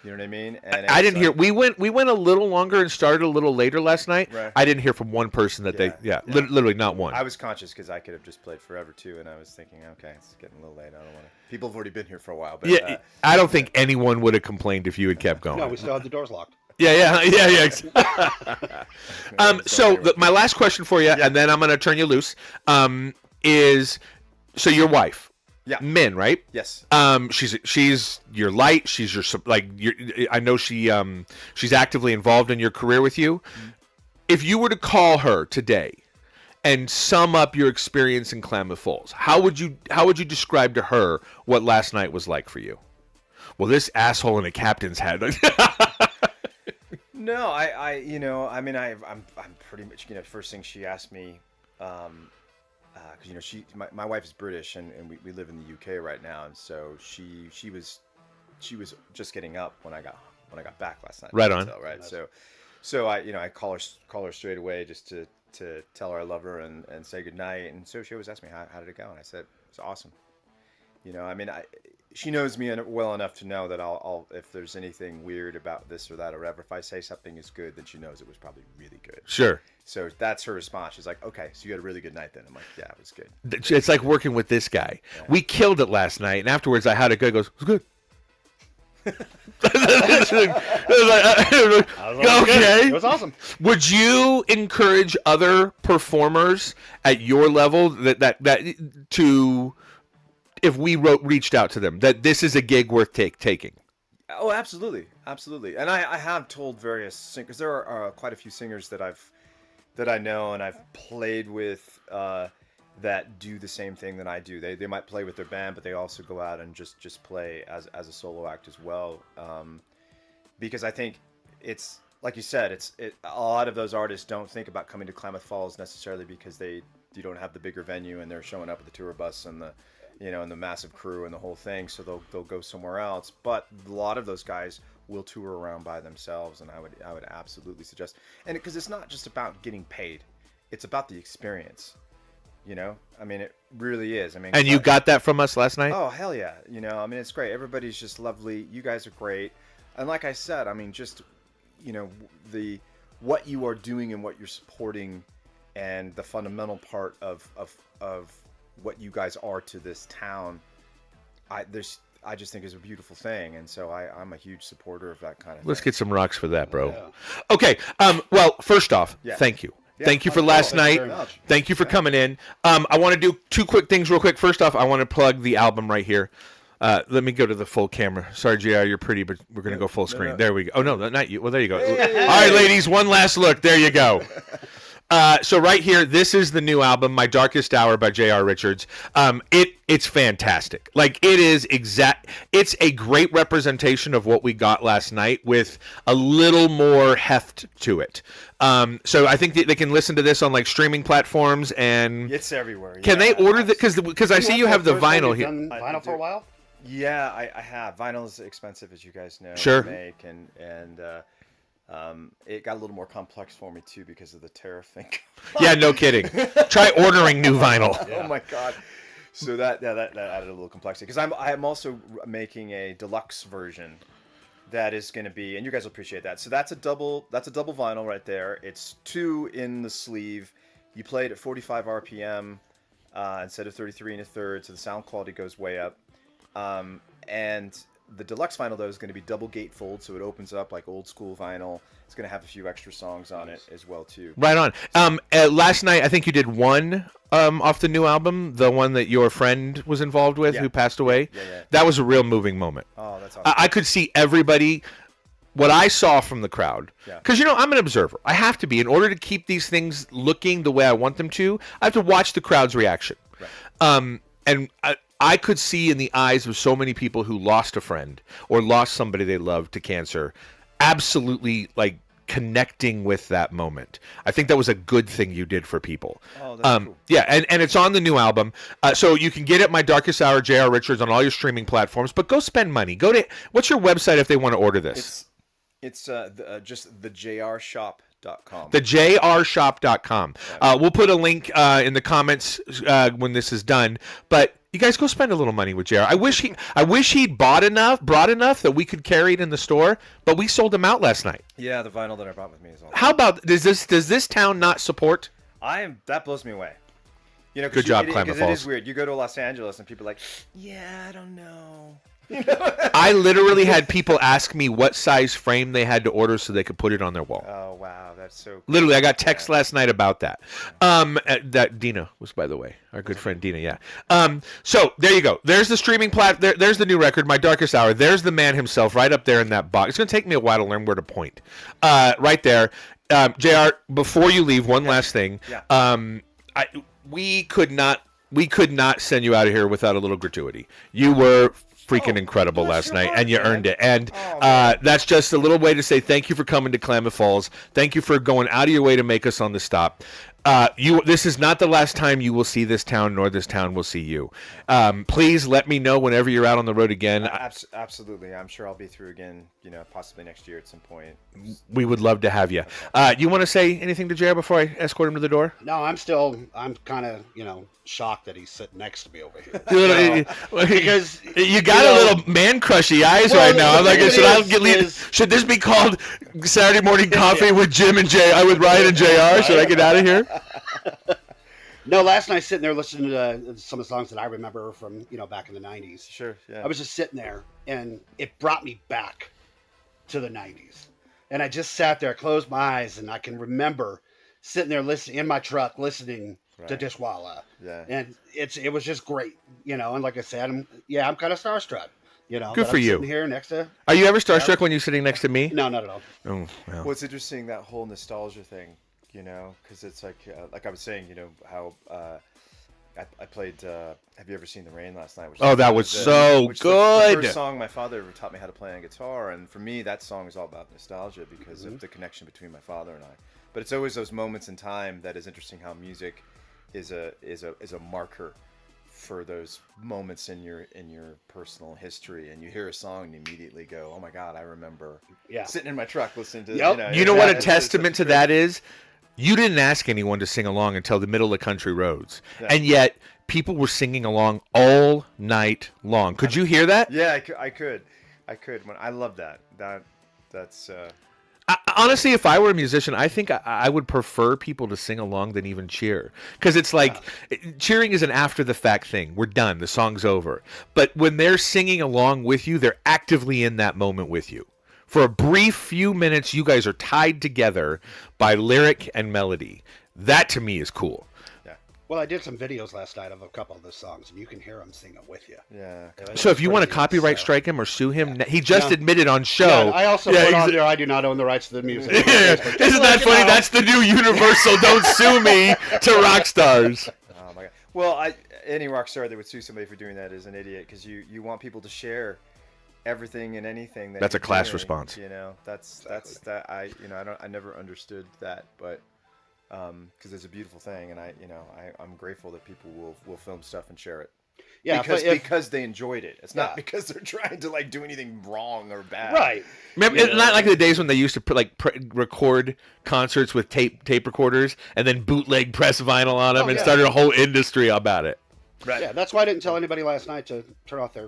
You know what I mean? And I didn't hear. We went a little longer and started a little later last night. Right. I didn't hear from one person that literally not one. I was conscious because I could have just played forever too, and I was thinking, okay, it's getting a little late. I don't want to. People have already been here for a while, but Yeah, I don't think anyone would have complained if you had kept going. No, we still have the doors locked. Yeah. So my last question for you, and then I'm going to turn you loose, is so your wife, Yeah. Min, right? Yes. She's your light. She's your I know she's actively involved in your career with you. Mm-hmm. If you were to call her today and sum up your experience in Klamath Falls, how would you describe to her what last night was like for you? Well, this asshole in a captain's hat. No, I'm pretty much, first thing she asked me, because my wife is British and we live in the UK right now, and so she was just getting up when I got back last night. Right on. Right. So I call her straight away just to tell her I love her and say goodnight, and so she always asks me how did it go, and I said it's awesome. She knows me well enough to know that I'll if there's anything weird about this or that or whatever, if I say something is good, then she knows it was probably really good. Sure. So that's her response. She's like, okay, so you had a really good night then. I'm like, yeah, it was good. It's like working with this guy. Yeah. We killed it last night, and afterwards, how'd it go? He goes, it was good. Okay. It was awesome. Would you encourage other performers at your level that to, if we reached out to them, that this is a gig worth taking? Oh, absolutely, and I have told various singers. There are quite a few singers that I know and I've played with that do the same thing that I do. They might play with their band, but they also go out and just play as a solo act as well. Because I think it's like you said, a lot of those artists don't think about coming to Klamath Falls necessarily because you don't have the bigger venue and they're showing up with the tour bus and the and the massive crew and the whole thing, so they'll go somewhere else. But a lot of those guys will tour around by themselves, and I would absolutely suggest, and because it's not just about getting paid, it's about the experience. I mean, it really is. I mean, and you got that from us last night? Oh, hell yeah. I mean, it's great. Everybody's just lovely. You guys are great. And like I said, I mean, just, what you are doing and what you're supporting and the fundamental part of what you guys are to this town, I just think is a beautiful thing. And so I'm a huge supporter of that kind of Let's thing. get some rocks for that, bro. Yeah. Okay. Well, first off, Yeah. thank you. Yeah. Thank you for last thank you night. very much. Thank you for coming in. I want to do two quick things real quick. First off, I want to plug the album right here. Let me go to the full camera. Sorry, JR, you're pretty, but we're going to go full screen. no. There we go. Oh, no, not you. Well, there you go. All right, ladies, one last look. There you go. So right here, this is the new album, My Darkest Hour by J.R. Richards. It's fantastic. Like, it's a great representation of what we got last night with a little more heft to it. So I think they can listen to this on like streaming platforms, and It's everywhere. can they order the because I see you have the vinyl here. Done vinyl for a while. Yeah, I have. Vinyl is expensive, as you guys know. Sure. To make, and it got a little more complex for me too because of the tariff thing. Yeah, no kidding. Try ordering new vinyl. Oh my god. So that added a little complexity because I'm also making a deluxe version that is going to be, and you guys will appreciate that. So that's a double vinyl right there. It's 2 in the sleeve. You play it at 45 RPM instead of 33 1/3, so the sound quality goes way up. And The deluxe vinyl though is going to be double gatefold, so it opens up like old school vinyl. It's going to have a few extra songs on it as well too. Right on. Last night I think you did one off the new album, the one that your friend was involved with who passed away. Yeah. That was a real moving moment. Oh, that's awesome. I could see everybody. What I saw from the crowd, because I'm an observer. I have to be in order to keep these things looking the way I want them to. I have to watch the crowd's reaction, and I could see in the eyes of so many people who lost a friend or lost somebody they loved to cancer, absolutely like connecting with that moment. I think that was a good thing you did for people. Oh, that's cool. Yeah, and it's on the new album. So you can get it My Darkest Hour, J.R. Richards, on all your streaming platforms. But go spend money. Go to, what's your website if they want to order this? It's just thejrshop.com. Thejrshop.com. We'll put a link in the comments when this is done. But you guys go spend a little money with JR. I wish he'd brought enough that we could carry it in the store, but we sold them out last night. Yeah, the vinyl that I brought with me is all. How about does this town not support? That blows me away. You know, good job, Klamath Falls. It is weird. You go to Los Angeles and people are like, yeah, I don't know. I literally had people ask me what size frame they had to order so they could put it on their wall. Oh wow, that's so cool. Literally, I got text last night about that. That Dina was, by the way, our good friend Dina. Yeah. So there you go. There's the streaming there's the new record, My Darkest Hour. There's the man himself, right up there in that box. It's gonna take me a while to learn where to point. Right there, Jr. Before you leave, one last thing. Yeah. We could not send you out of here without a little gratuity. You were freaking incredible last night, and you earned it. And that's just a little way to say thank you for coming to Klamath Falls. Thank you for going out of your way to make us on the stop. This is not the last time you will see this town, nor this town will see you. Please let me know whenever you're out on the road again. Absolutely. I'm sure I'll be through again, possibly next year at some point. We would love to have you. You want to say anything to Jared before I escort him to the door? No, I'm kind of, shocked that he's sitting next to me over here. Because you got a little man crushy eyes right now. I'm like, should this be called Saturday Morning Coffee with Jim and Jay? With Ryan and JR? Should I get out of here? No, last night sitting there listening to some of the songs that I remember from, back in the 90s. Sure, yeah. I was just sitting there, and it brought me back to the 90s. And I just sat there, closed my eyes, and I can remember sitting there listening in my truck, listening to Dishwalla. Yeah. And it was just great, and like I said, I'm kind of starstruck. Good for you. Sitting here next to. Are you ever starstruck when you're sitting next to me? No, not at all. Oh, well. Well, it's interesting, that whole nostalgia thing, because it's like I was saying, how I played. Have you ever seen The Rain last night? That was so good. The first song my father ever taught me how to play on guitar, and for me, that song is all about nostalgia because of the connection between my father and I. But it's always those moments in time that is interesting. How music is a marker for those moments in your personal history, and you hear a song and you immediately go, "Oh my God, I remember sitting in my truck listening to." Yep. You know what a testament to that is? You didn't ask anyone to sing along until the middle of country roads, and yet people were singing along all night long. Could you hear that? Yeah, I could. I love that. That's. Honestly, if I were a musician, I think I would prefer people to sing along than even cheer. Because it's like, cheering is an after-the-fact thing. We're done. The song's over. But when they're singing along with you, they're actively in that moment with you. For a brief few minutes, you guys are tied together by lyric and melody. That, to me, is cool. Well, I did some videos last night of a couple of the songs, and you can hear them singing with you. Yeah. So if you want to copyright strike him or sue him, he just admitted on show. Yeah, I also put on there, I do not own the rights to the music. Isn't that funny? That's the new Universal Don't Sue Me to rock stars. Oh, my God. Well, any rock star that would sue somebody for doing that is an idiot, because you want people to share everything and anything. That's a class response. That's that. I never understood that, but... because it's a beautiful thing, and I'm grateful that people will film stuff and share it. Yeah, because they enjoyed it. It's not because they're trying to do anything wrong or bad. Right. Remember, it's not like the days when they used to record concerts with tape recorders and then bootleg press vinyl on them and started a whole industry about it. Right. Yeah, that's why I didn't tell anybody last night to turn off their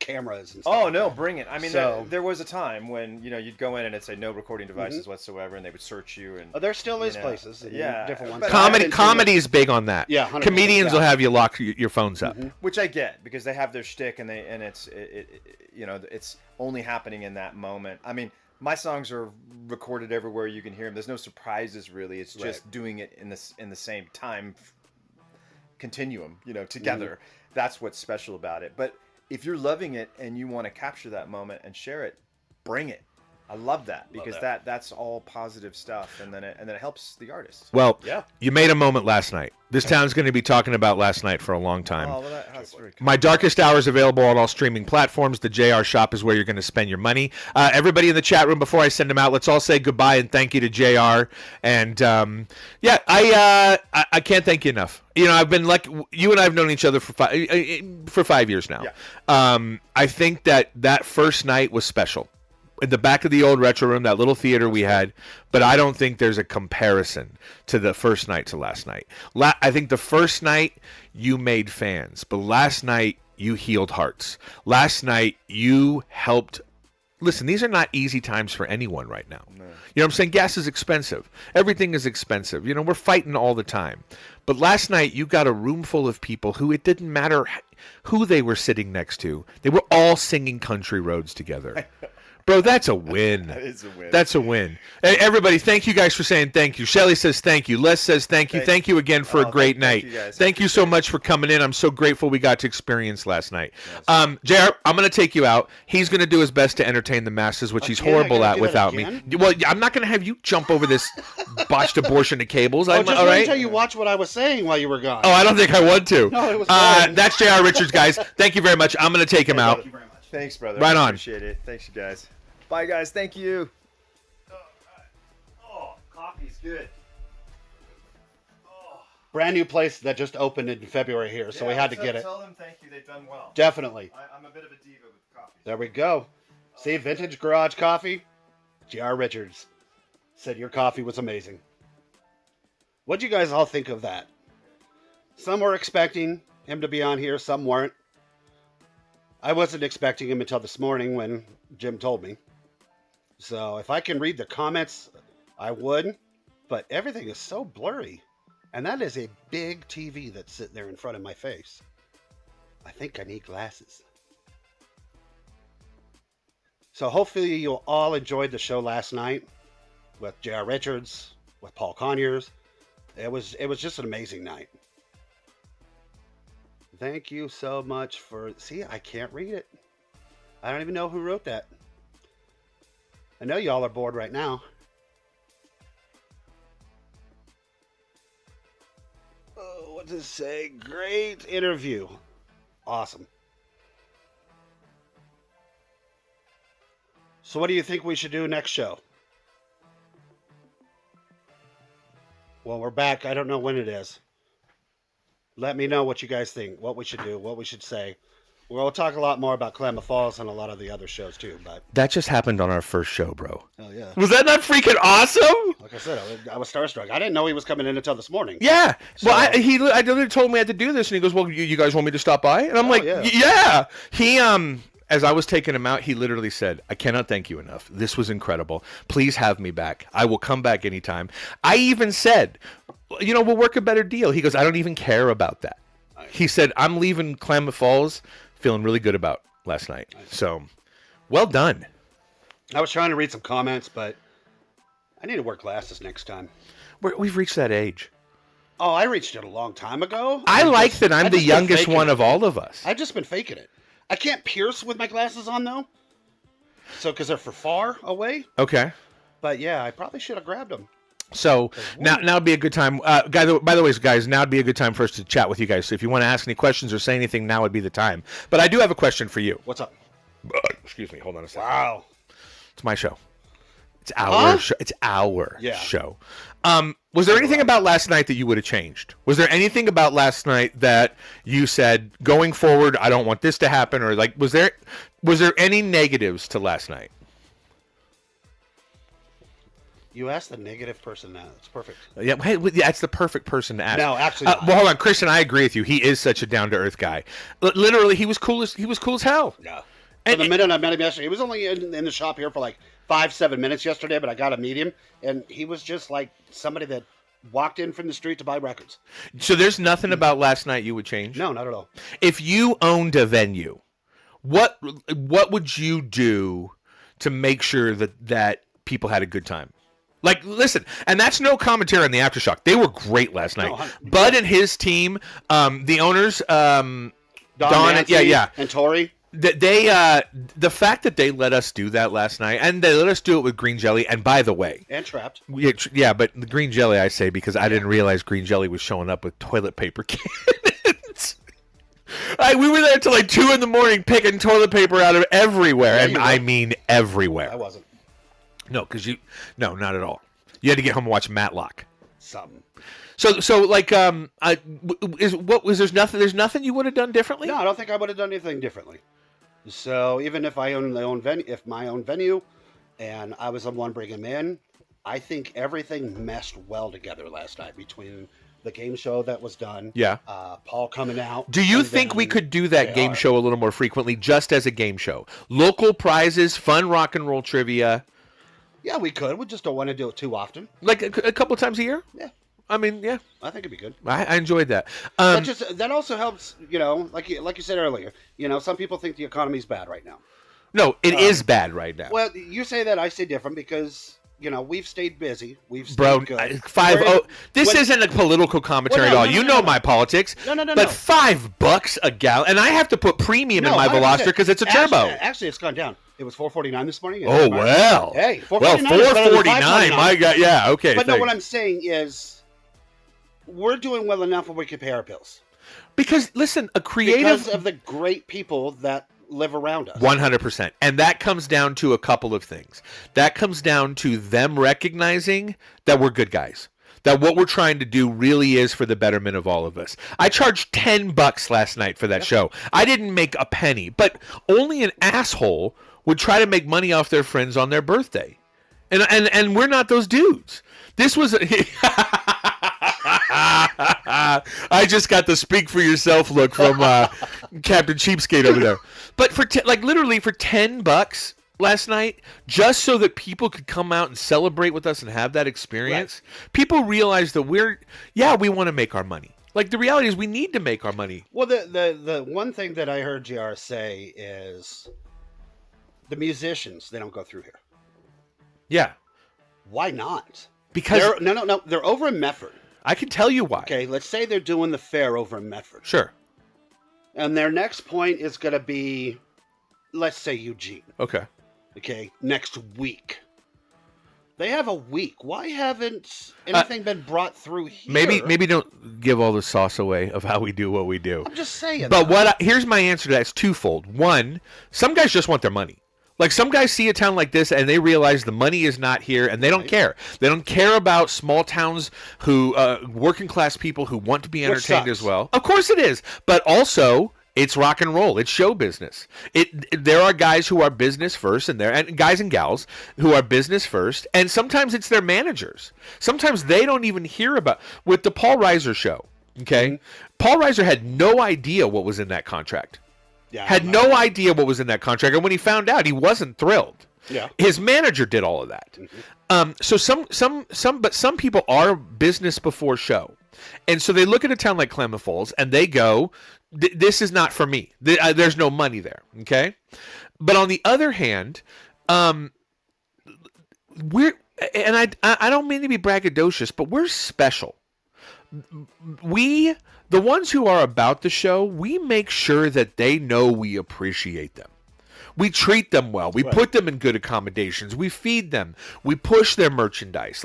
cameras and stuff. Oh like no, that. bring it! I mean, So- there was a time when you'd go in and it'd say no recording devices whatsoever, and they would search you. And Oh, there still is know, places. And yeah, different ones. but I haven't seen Comedy is big on that. Yeah, 100%, comedians yeah. will have you lock your phones up. which I get because they have their shtick, and it's only happening in that moment. I mean, my songs are recorded everywhere you can hear them. There's no surprises really. It's just doing it in the same time continuum, together. That's what's special about it. But if you're loving it and you want to capture that moment and share it, bring it. I love that because that's all positive stuff, and then it helps the artist. Well, Yeah. you made a moment last night. This town's going to be talking about last night for a long time. Oh, well, that's very cool. My Darkest Hour is available on all streaming platforms. The JR Shop is where you're going to spend your money. Everybody in the chat room, before I send them out, let's all say goodbye and thank you to JR. And I can't thank you enough. I've been you and I have known each other for 5 years now. Yeah. I think that first night was special. In the back of the old retro room, that little theater we had, but I don't think there's a comparison to the first night to last night. I think the first night you made fans, but last night you healed hearts. Last night you helped. Listen, these are not easy times for anyone right now. No. You know what I'm saying? Gas is expensive. Everything is expensive. We're fighting all the time. But last night you got a room full of people who it didn't matter who they were sitting next to. They were all singing Country Roads together. Bro, that's a win. That is a win. That's a win. Hey, everybody, thank you guys for saying thank you. Shelly says thank you. Les says thank you. Thank you again for a great night. Thank you guys. Thank you so much for coming in. I'm so grateful we got to experience last night. JR, I'm going to take you out. He's going to do his best to entertain the masses, which he's Again? horrible I at gotta do without that me. again? Well, I'm not going to have you jump over this botched abortion of cables. Oh, I'm, just all wait right? until you watch what I was saying while you were gone. Oh, I don't think I want to. No, it was fine. That's JR Richards, guys. Thank you very much. I'm going to take him out. Thank you very much. Thanks, brother. Right I on. Appreciate it. Thanks, you guys. Bye, guys. Thank you. Oh, coffee's good. Brand new place that just opened in February here, so we had to get it. Tell them thank you. They've done well. Definitely. I'm a bit of a diva with coffee. There we go. See, vintage garage coffee. J.R. Richards said your coffee was amazing. What'd you guys all think of that? Some were expecting him to be on here, some weren't. I wasn't expecting him until this morning when Jim told me. So if I can read the comments, I would. But everything is so blurry. And that is a big TV that's sitting there in front of my face. I think I need glasses. So hopefully you all enjoyed the show last night with J.R. Richards, with Paul Conyers. It was just an amazing night. Thank you so much for... See, I can't read it. I don't even know who wrote that. I know y'all are bored right now. Oh, what does it say? Great interview. Awesome. So what do you think we should do next show? Well, we're back. I don't know when it is. Let me know what you guys think, what we should do, what we should say. We'll talk a lot more about Klamath Falls and a lot of the other shows too. But That just happened on our first show, bro. oh yeah, Was that not freaking awesome? like I said, I was starstruck. I didn't know he was coming in until this morning. Yeah. Well, So- I literally told me I had to do this, and he goes, "Well, you guys want me to stop by?" And I'm like, yeah. "Yeah." He as I was taking him out, he literally said, "I cannot thank you enough. This was incredible. Please have me back. I will come back anytime." I even said, we'll work a better deal. He goes, "I don't even care about that." He said, "I'm leaving Klamath Falls feeling really good about last night." So, well done. I was trying to read some comments, but I need to wear glasses next time. We've reached that age. Oh, I reached it a long time ago. I like that I'm I've the just been youngest faking one it. of all of us. I've just been faking it. I can't pierce with my glasses on though. So, because they're for far away. Okay. But yeah, I probably should have grabbed them. So now would be a good time. By the way, guys, now would be a good time for us to chat with you guys. So if you want to ask any questions or say anything, now would be the time. But I do have a question for you. What's up? Excuse me. Hold on a second. Wow. It's my show. It's our Huh? show. It's our Yeah. show. Was there anything about last night that you would have changed? Was there anything about last night that you said going forward, I don't want this to happen, or like was there any negatives to last night? You asked the negative person now. It's perfect. Yeah, hey, that's the perfect person to ask. No, actually not. well, hold on, Christian. I agree with you. He is such a down to earth guy. Literally, he was cool as hell. No. From the minute I met him yesterday, he was only in the shop here for like 5-7 minutes yesterday, but I got to meet him, and he was just like somebody that walked in from the street to buy records. So there's nothing about last night you would change? No, not at all. If you owned a venue, what would you do to make sure that people had a good time? Like, listen, and that's no commentary on the Aftershock. They were great last night. No, Bud and his team, the owners, Don Nancy and Tori. The fact that they let us do that last night, and they let us do it with green jelly, and by the way, And Trapped. yeah, but the green jelly I say because I didn't realize green jelly was showing up with toilet paper cans. We were there till like 2 a.m. picking toilet paper out of everywhere, Yeah, and I mean everywhere. I wasn't. No, no, not at all. You had to get home and watch Matlock. Something. So like, there's nothing you would have done differently? No, I don't think I would have done anything differently. So even if I own my own venue, and I was the one bringing them in, I think everything meshed well together last night between the game show that was done. Yeah. Paul coming out. Do you and think then we could do that game JR. show a little more frequently, just as a game show? Local prizes, fun rock and roll trivia. Yeah, we could. We just don't want to do it too often. Like a couple times a year? Yeah. I mean, yeah. I think it'd be good. I enjoyed that. That also helps, like you said earlier. Some people think the economy's bad right now. No, it is bad right now. Well, you say that, I say different because we've stayed busy. We've stayed Bro, good. this isn't a political commentary Well, no, at all. no, You no, know no. my politics. No. But $5 a gallon, and I have to put premium in my Veloster because it's a turbo. Actually, it's gone down. It was $4.49 this morning. Oh well. Hey, $4.49 well, is better than $4.49. $5.49. My God, yeah, okay. But no, thanks. what I'm saying is, we're doing well enough where we can pay our bills Because listen, a creative because of the great people that live around us. 100%. And that comes down to a couple of things. That comes down to them recognizing that we're good guys. That what we're trying to do really is for the betterment of all of us. I charged $10 last night for that show. I didn't make a penny, but only an asshole would try to make money off their friends on their birthday. And we're not those dudes. This was I just got the speak for yourself look from Captain Cheapskate over there. But for literally for $10 last night, just so that people could come out and celebrate with us and have that experience, people realize that we want to make our money. Like the reality is we need to make our money. Well, the one thing that I heard JR say is the musicians, they don't go through here. Yeah. Why not? Because they're over in Medford. I can tell you why. Okay, let's say they're doing the fair over in Medford. Sure. And their next point is going to be, let's say, Eugene. Okay. Okay, next week. They have a week. Why haven't anything been brought through here? Maybe don't give all the sauce away of how we do what we do. I'm just saying. But here's my answer to that. It's twofold. One, some guys just want their money. Like some guys see a town like this and they realize the money is not here and they don't care. They don't care about small towns who working class people who want to be entertained as well. Of course it is. But also it's rock and roll. It's show business. There are guys who are business first and guys and gals who are business first, and sometimes it's their managers. Sometimes they don't even hear about with the Paul Reiser show. Okay? Mm-hmm. Paul Reiser had no idea what was in that contract. Yeah, had no idea what was in that contract, and when he found out, he wasn't thrilled. Yeah, his manager did all of that. Mm-hmm. So some people are business before show, and so they look at a town like Klamath Falls and they go, "This is not for me. There's no money there." Okay, but on the other hand, I don't mean to be braggadocious, but we're special. The ones who are about the show, we make sure that they know we appreciate them. We treat them well. We put them in good accommodations. We feed them. We push their merchandise.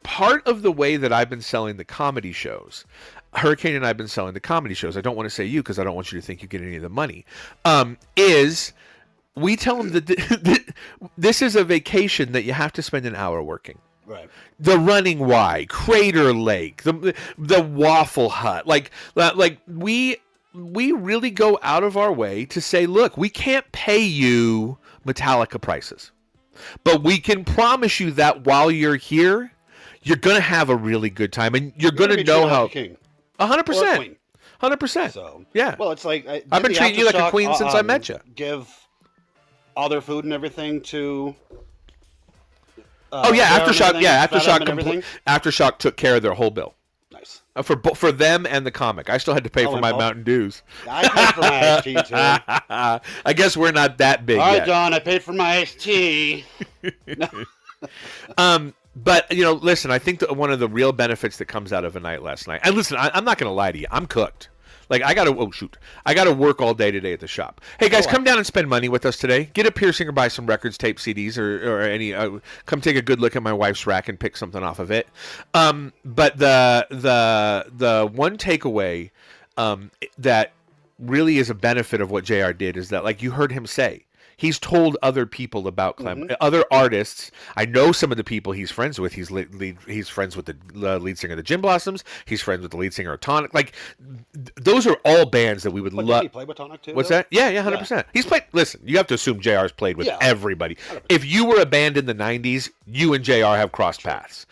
Part of the way that I've been selling the comedy shows, Hurricane and I have been selling the comedy shows, I don't want to say you because I don't want you to think you get any of the money, is we tell them that this is a vacation that you have to spend an hour working. Right. The Running Y, Crater Lake, the Waffle Hut. We really go out of our way to say, look, we can't pay you Metallica prices, but we can promise you that while you're here, you're going to have a really good time, and you're going to know how. 100%. 100%. So Yeah. well, it's like I've been treating you like a queen since I met you. Give all their food and everything to. Oh yeah, Aftershock. Yeah, Aftershock. Aftershock took care of their whole bill. Nice. For them and the comic. I still had to pay for my Mountain Dews. I paid for my iced tea too. I guess we're not that big All right, yet. Don, I paid for my iced tea. But listen, I think that one of the real benefits that comes out of a night last night. And listen, I'm not going to lie to you. I'm cooked. Like I got to work all day today at the shop. Hey guys, come down and spend money with us today. Get a piercing or buy some records, tape, CDs, or any. Come take a good look at my wife's rack and pick something off of it. But the one takeaway that really is a benefit of what JR did is that, like you heard him say, he's told other people about other artists. I know some of the people he's friends with. He's friends with the lead singer of the Gin Blossoms. He's friends with the lead singer of Tonic. Like, those are all bands that we would love. Did he play with Tonic too? What's that? Yeah, 100%. He's played. Listen, you have to assume JR's played with everybody. 100%. If you were a band in the '90s, you and JR have crossed paths.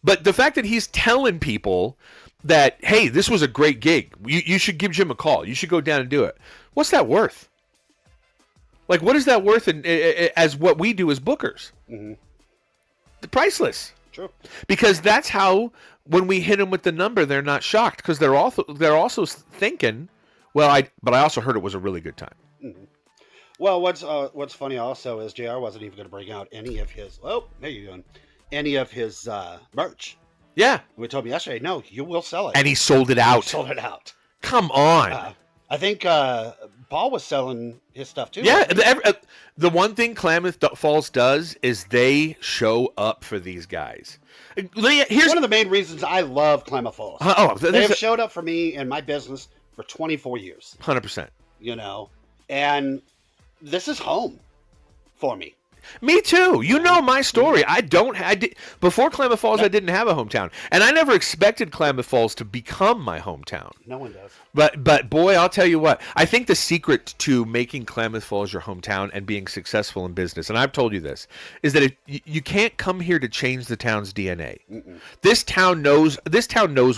But the fact that he's telling people that, hey, this was a great gig. You should give Jim a call. You should go down and do it. What's that worth? Like, what is that worth as what we do as bookers? Mm-hmm. Priceless. True. Because that's how, when we hit them with the number, they're not shocked because they're also thinking, but I also heard it was a really good time. Mm-hmm. Well, what's funny also is JR wasn't even going to bring out any of his. Oh, there you go. Any of his merch. Yeah. We told me yesterday, no, you will sell it. And he sold it out. Come on. I think Paul was selling his stuff too. Yeah, the one thing Klamath Falls does is they show up for these guys. Here's one of the main reasons I love Klamath Falls. They have showed up for me in my business for 24 years. 100%. And this is home for me. Me too. You know my story. Before Klamath Falls, I didn't have a hometown, and I never expected Klamath Falls to become my hometown. No one does. But boy, I'll tell you what. I think the secret to making Klamath Falls your hometown and being successful in business, and I've told you this, is that you can't come here to change the town's DNA. Mm-mm. This town knows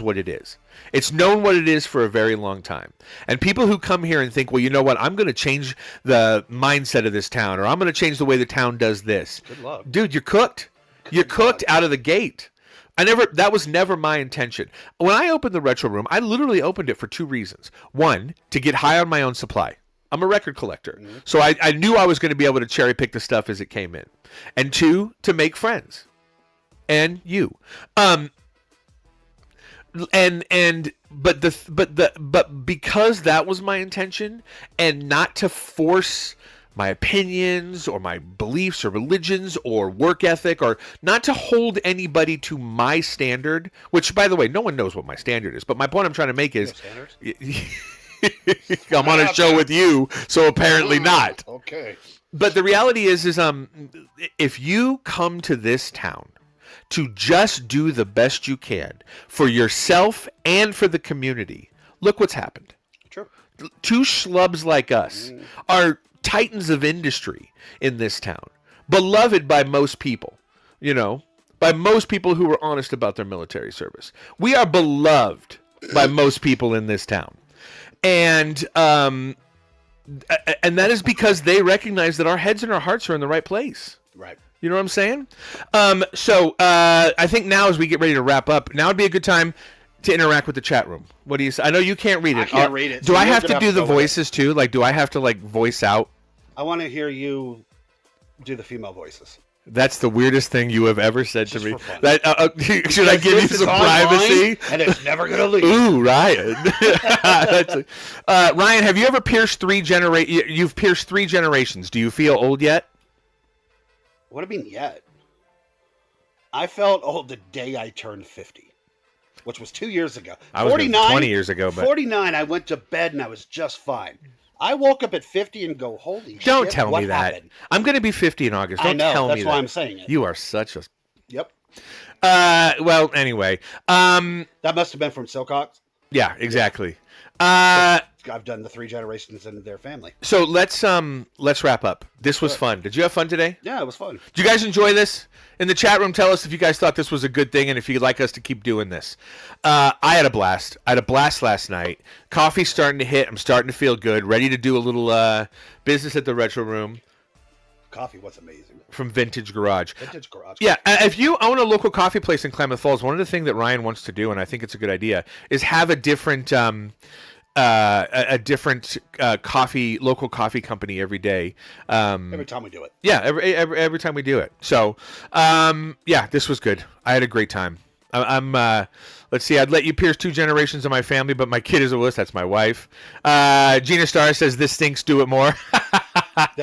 what it is. It's known what it is for a very long time. And people who come here and think, well, you know what, I'm going to change the mindset of this town, or I'm going to change the way the town does this. Good luck. Dude, you're cooked. You're cooked out of the gate. That was never my intention. When I opened the Retro Room, I literally opened it for two reasons. One, to get high on my own supply. I'm a record collector. Mm-hmm. So I knew I was going to be able to cherry pick the stuff as it came in. And two, to make friends. And you. But because that was my intention, and not to force my opinions or my beliefs or religions or work ethic, or not to hold anybody to my standard, which, by the way, no one knows what my standard is. But my point I'm trying to make is, I'm on a show with you, so apparently not. Okay. But the reality is if you come to this town to just do the best you can for yourself and for the community, look what's happened. True. Two schlubs like us are titans of industry in this town, beloved by most people, by most people who are honest about their military service. We are beloved by most people in this town. And that is because they recognize that our heads and our hearts are in the right place. Right. You know what I'm saying? So I think now, as we get ready to wrap up, now would be a good time to interact with the chat room. What do you say? I know you can't read it. I can't read it. Do I have to do the voices too? Like, do I have to voice out? I want to hear you do the female voices. That's the weirdest thing you have ever said to me. That should I give you some privacy? And it's never gonna leave. Ooh, Ryan. Ryan, have you ever pierced You've pierced 3 generations. Do you feel old yet? What do you mean yet? I felt old the day I turned 50, which was 2 years ago. I was 49, 20 years ago. But 49, I went to bed and I was just fine. I woke up at 50 and go, holy shit, Don't tell me that. Happened? I'm going to be 50 in August. Don't tell me that. That's why I'm saying it. You are such a... Yep. Well, anyway. That must have been from Silcox. Yeah, exactly. I've done the 3 generations in their family. So let's wrap up. This was fun. Did you have fun today? Yeah, it was fun. Did you guys enjoy this? In the chat room, tell us if you guys thought this was a good thing and if you'd like us to keep doing this. I had a blast. I had a blast last night. Coffee's starting to hit. I'm starting to feel good. Ready to do a little business at the Retro Room. Coffee was amazing. From Vintage Garage. Vintage Garage. Yeah, if you own a local coffee place in Klamath Falls, one of the things that Ryan wants to do, and I think it's a good idea, is have a different local coffee company every day. Every time we do it. Yeah, every time we do it. So, yeah, this was good. I had a great time. Let's see, I'd let you pierce 2 generations of my family, but my kid is a wuss. That's my wife. Gina Starr says, this stinks, do it more.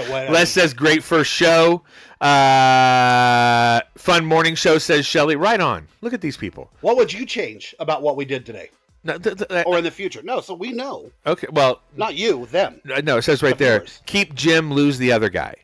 Les says, great first show. Fun morning show, says Shelly. Right on. Look at these people. What would you change about what we did today? No, or in the future? No, so we know. Okay, well. Not you, them. No, it says right there, yours. Keep Jim, lose the other guy.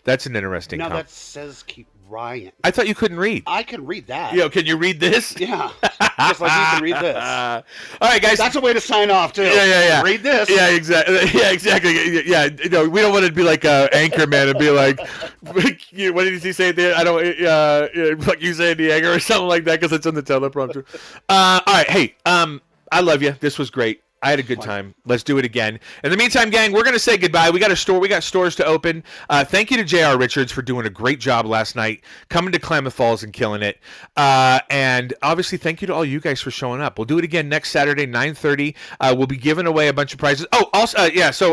That's an interesting No, comment. that says keep Ryan. I thought you couldn't read. I can read that. Yo, can you read this? Yeah. Just like you can read this. All right, guys. That's a way to sign off, too. Yeah. Read this. Yeah, exactly. Yeah, exactly. Yeah, we don't want to be like anchor man and be like, what did he say there? I don't, like you say Diego or something like that because it's on the teleprompter. All right, hey, I love you. This was great. I had a good time. Let's do it again. In the meantime, gang, we're going to say goodbye. We got stores to open. Thank you to J.R. Richards for doing a great job last night, coming to Klamath Falls and killing it. And obviously, thank you to all you guys for showing up. We'll do it again next Saturday, 9:30. We'll be giving away a bunch of prizes. Oh, also, yeah. So,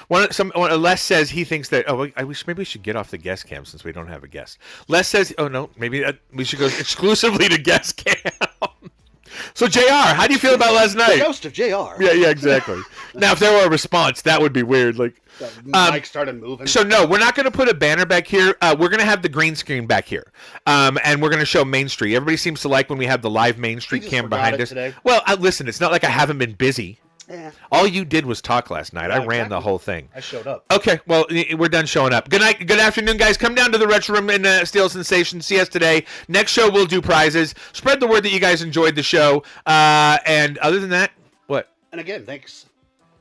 Les says he thinks that. Oh, maybe we should get off the guest cam since we don't have a guest. Les says, oh no, maybe we should go exclusively to guest cam. So, JR, how do you feel about last night? The ghost of JR. Yeah, exactly. Now, if there were a response, that would be weird. Like, Mike started moving. So, no, we're not going to put a banner back here. We're going to have the green screen back here. And we're going to show Main Street. Everybody seems to like when we have the live Main Street cam behind us. Today. Well, listen, it's not like I haven't been busy. Yeah. All you did was talk last night. I ran the whole thing. I showed up. Okay, well, we're done showing up. Good night, good afternoon, guys. Come down to the Retro Room in Steel Sensation. See us today. Next show, we'll do prizes. Spread the word that you guys enjoyed the show. And other than that, what? And again, thanks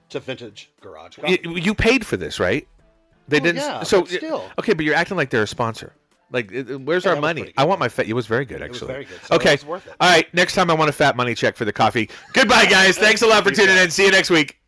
to Vintage Garage. You paid for this, right? They didn't. Yeah, so but still. Okay, but you're acting like they're a sponsor. Like, where's our money? I want my fat. It was very good, actually. It was very good. So okay. it was worth it. All right. Next time, I want a fat money check for the coffee. Goodbye, guys. Thanks a lot for tuning in. See you next week.